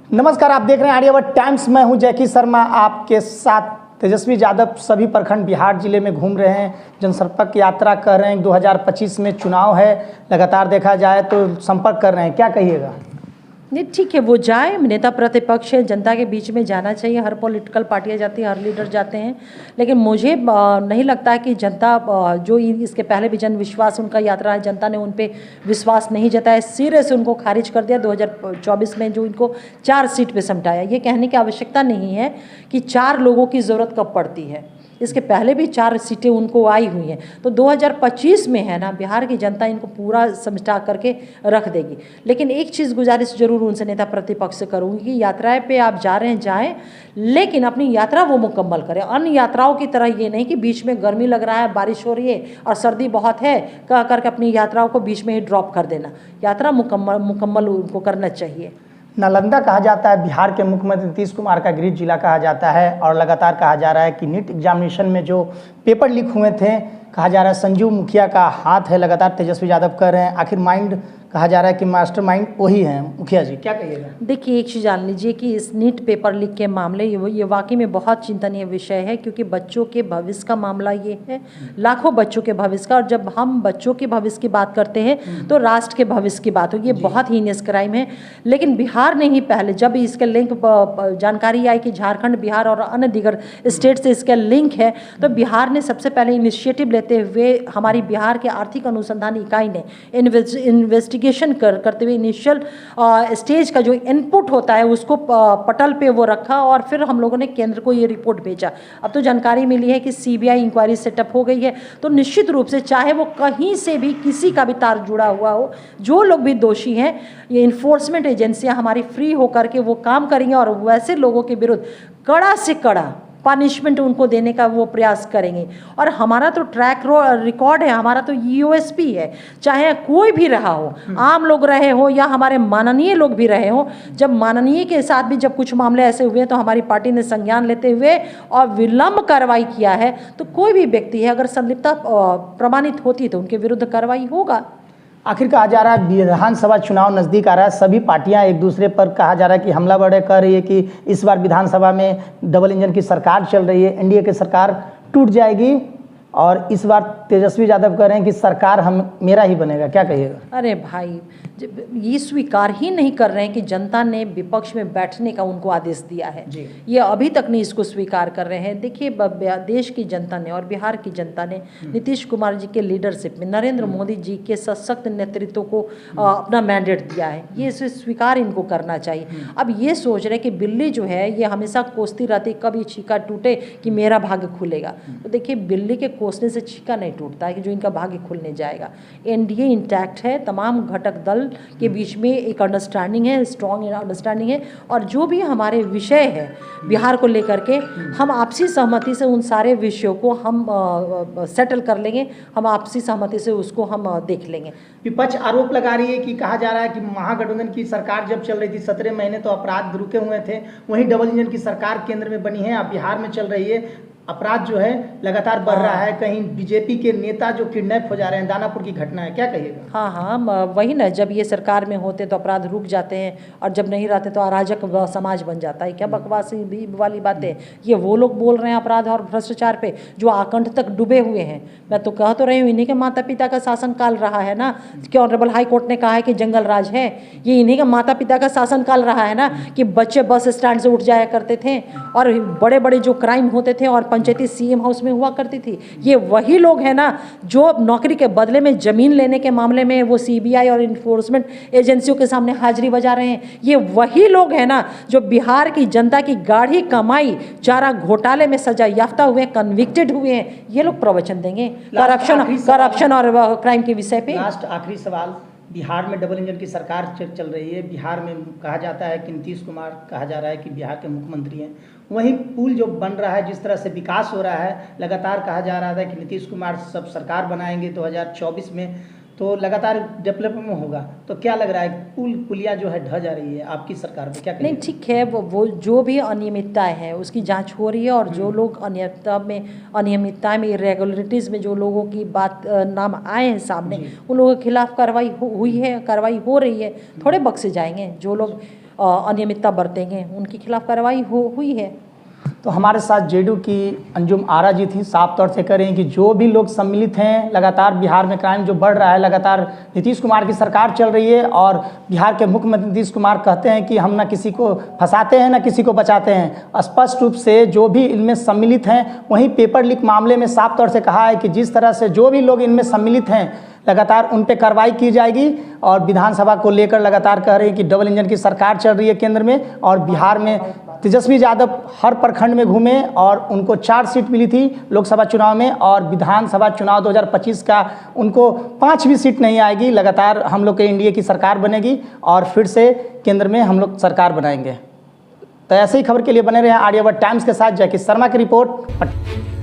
नमस्कार, आप देख रहे हैं आर्यावर्त टाइम्स। मैं हूं जैकी शर्मा आपके साथ। तेजस्वी यादव सभी प्रखंड बिहार जिले में घूम रहे हैं, जनसंपर्क यात्रा कर रहे हैं। 2025 में चुनाव है, लगातार देखा जाए तो संपर्क कर रहे हैं। क्या कहिएगा? नहीं, ठीक है, वो जाए। नेता प्रतिपक्ष है, जनता के बीच में जाना चाहिए। हर पॉलिटिकल पार्टियां जाती हैं, हर लीडर जाते हैं, लेकिन मुझे नहीं लगता है कि जनता जो इसके पहले भी जन विश्वास उनका यात्रा है, जनता ने उन पे विश्वास नहीं जताया, सिरे से उनको खारिज कर दिया। 2024 में जो इनको 4 सीट पे समटाया, ये कहने की आवश्यकता नहीं है कि 4 लोगों की ज़रूरत कब पड़ती है। इसके पहले भी 4 सीटें उनको आई हुई हैं, तो 2025 में है ना, बिहार की जनता इनको पूरा समझा करके रख देगी। लेकिन एक चीज़ गुजारिश जरूर उनसे नेता प्रतिपक्ष से करूँगी कि यात्राएं पे आप जा रहे हैं, जाएं, लेकिन अपनी यात्रा वो मुकम्मल करें। अन्य यात्राओं की तरह ये नहीं कि बीच में गर्मी लग रहा है, बारिश हो रही है और सर्दी बहुत है कह करके अपनी यात्राओं को बीच में ही ड्रॉप कर देना। यात्रा मुकम्मल उनको करना चाहिए। नालंदा कहा जाता है बिहार के मुख्यमंत्री नीतीश कुमार का गृह जिला कहा जाता है, और लगातार कहा जा रहा है कि नीट एग्जामिनेशन में जो पेपर लीक हुए थे, कहा जा रहा है संजीव मुखिया का हाथ है। लगातार तेजस्वी यादव कह रहे हैं, आखिर माइंड कहा जा रहा है कि मास्टरमाइंड वही हैं मुखिया जी। क्या कहिएगा? देखिए, एक चीज़ जान लीजिए कि इस नीट पेपर लीक के मामले ये वाकई में बहुत चिंतनीय विषय है, क्योंकि बच्चों के भविष्य का मामला ये है, लाखों बच्चों के भविष्य का। और जब हम बच्चों के भविष्य की बात करते हैं तो राष्ट्र के भविष्य की बात होगी। ये बहुत हीनियस क्राइम है। लेकिन बिहार ने ही पहले, जब इसके लिंक जानकारी आई कि झारखंड, बिहार और अन्य दीगर स्टेट से इसका लिंक है, तो बिहार ने सबसे पहले इनिशिएटिव लेते हुए हमारी बिहार के आर्थिक अनुसंधान इकाई ने इन्वेस्टिगेशन करते हुए इनिशियल स्टेज का जो इनपुट होता है उसको पटल पे वो रखा, और फिर हम लोगों ने केंद्र को ये रिपोर्ट भेजा। अब तो जानकारी मिली है कि सीबीआई इंक्वायरी सेटअप हो गई है। तो निश्चित रूप से चाहे वो कहीं से भी किसी का भी तार जुड़ा हुआ हो, जो लोग भी दोषी हैं, ये इन्फोर्समेंट एजेंसियां हमारी फ्री होकर के वो काम करेंगे और वैसे लोगों के विरुद्ध कड़ा से कड़ा पनिशमेंट उनको देने का वो प्रयास करेंगे। और हमारा तो ट्रैक रिकॉर्ड है, हमारा तो यूएसपी है। चाहे कोई भी रहा हो, आम लोग रहे हो या हमारे माननीय लोग भी रहे हो, जब माननीय के साथ भी जब कुछ मामले ऐसे हुए तो हमारी पार्टी ने संज्ञान लेते हुए और विलंब कार्रवाई किया है। तो कोई भी व्यक्ति है, अगर संलिप्तता प्रमाणित होती है तो उनके विरुद्ध कार्रवाई होगा। आखिर कहा जा रहा है विधानसभा चुनाव नज़दीक आ रहा है, सभी पार्टियां एक दूसरे पर कहा जा रहा है कि हमला बड़े कर रही है कि इस बार विधानसभा में डबल इंजन की सरकार चल रही है, एनडीए की सरकार टूट जाएगी, और इस बार तेजस्वी यादव कह रहे हैं कि सरकार मेरा ही बनेगा। क्या कहिएगा? अरे भाई, ये स्वीकार ही नहीं कर रहे हैं कि जनता ने विपक्ष में बैठने का उनको आदेश दिया है। ये अभी तक नहीं इसको स्वीकार कर रहे हैं। देखिए, देश की जनता ने और बिहार की जनता ने नीतीश कुमार जी के लीडरशिप में, नरेंद्र मोदी जी के सशक्त नेतृत्व को अपना मैंडेट दिया है। ये इसे स्वीकार इनको करना चाहिए। अब ये सोच रहे कि बिल्ली जो है ये हमेशा कोसती रहती, कब ये छीका टूटे कि मेरा भाग्य खुलेगा। तो देखिए, बिल्ली के कोसने से छीका नहीं टूटता है कि जो इनका भाग्य खुलने जाएगा। एनडीए इंटैक्ट है, तमाम घटक दल के बीच में एक अंडरस्टैंडिंग है, स्ट्रॉन्ग अंडरस्टैंडिंग है, और जो भी हमारे विषय है बिहार को लेकर के, हम आपसी सहमति से उन सारे विषयों को हम सेटल कर लेंगे। हम आपसी सहमति से उसको हम देख लेंगे। विपक्ष आरोप लगा रही है कि कहा जा रहा है कि महागठबंधन की सरकार जब चल रही थी 17 महीने तो अपराध रुके हुए थे, वहीं डबल इंजन की सरकार केंद्र में बनी है, अब बिहार में चल रही है, अपराध जो है लगातार बढ़ रहा है। कहीं बीजेपी के नेता जो किडनैप हो जा रहे हैं, दानापुर की घटना है। क्या कहिएगा? हाँ, वही ना, जब ये सरकार में होते तो अपराध रुक जाते हैं, और जब नहीं रहते तो अराजक समाज बन जाता है। क्या बकवासी भी वाली बातें ये वो लोग बोल रहे हैं अपराध और भ्रष्टाचार पे, जो आकंठ तक डूबे हुए हैं। मैं तो कह तो रही हूँ, इन्हीं के माता पिता का शासनकाल रहा है ना, कि ऑनरेबल हाई कोर्ट ने कहा है कि जंगल राज है। ये इन्हीं का माता पिता का शासनकाल रहा है ना, कि बच्चे बस स्टैंड से उठ जाया करते थे, और बड़े बड़े जो क्राइम होते थे और पंचायती सीएम हाउस में हुआ करती थी। ये वही लोग हैं ना जो नौकरी के बदले में जमीन लेने के मामले में वो सीबीआई और इन्फोर्समेंट एजेंसियों के सामने हाजिरी बजा रहे हैं। ये वही लोग हैं ना जो बिहार की जनता की गाढ़ी कमाई चारा घोटाले में सजा याफ्ता हुए, कन्विक्टेड हुए हैं। ये लोग प्रवचन देंगे करप्शन और क्राइम के विषय पे। लास्ट आखिरी सवाल, बिहार में डबल इंजन की सरकार चल रही है, बिहार में कहा जाता है कि नीतीश कुमार, कहा जा रहा है कि बिहार के मुख्यमंत्री हैं, वहीं पुल जो बन रहा है, जिस तरह से विकास हो रहा है, लगातार कहा जा रहा था कि नीतीश कुमार सब सरकार बनाएंगे 2024 में, तो लगातार डेवलपमेंट होगा। तो क्या लग रहा है, पुलिया जो है ढह जा रही है आपकी सरकार में? क्या नहीं, ठीक है, वो जो भी अनियमितताएं हैं उसकी जांच हो रही है, और जो लोग अनियमितता में इरेगुलरिटीज़ में जो लोगों की बात नाम आए हैं सामने, उन लोगों के खिलाफ कार्रवाई हुई है, कार्रवाई हो रही है। थोड़े बख्शे जाएंगे जो लोग अनियमितता बरतेंगे उनके खिलाफ कार्रवाई हुई है। तो हमारे साथ जेडीयू की अंजुम आरा जी थी, साफ तौर से कह रही हैं कि जो भी लोग सम्मिलित हैं, लगातार बिहार में क्राइम जो बढ़ रहा है, लगातार नीतीश कुमार की सरकार चल रही है और बिहार के मुख्यमंत्री नीतीश कुमार कहते हैं कि हम ना किसी को फंसाते हैं ना किसी को बचाते हैं। स्पष्ट रूप से जो भी इनमें सम्मिलित हैं, वहीं पेपर लीक मामले में साफ तौर से कहा है कि जिस तरह से जो भी लोग इनमें सम्मिलित हैं लगातार उन पे कार्रवाई की जाएगी। और विधानसभा को लेकर लगातार कह रहे हैं कि डबल इंजन की सरकार चल रही है केंद्र में, और बिहार में तेजस्वी यादव हर प्रखंड में घूमे और उनको 4 सीट मिली थी लोकसभा चुनाव में, और विधानसभा चुनाव 2025 का उनको 5 भी सीट नहीं आएगी। लगातार हम लोग के एनडीए की सरकार बनेगी और फिर से केंद्र में हम लोग सरकार बनाएंगे। तो ऐसे ही खबर के लिए बने रहे आर्यावर्त टाइम्स के साथ। जय किसान शर्मा की रिपोर्ट।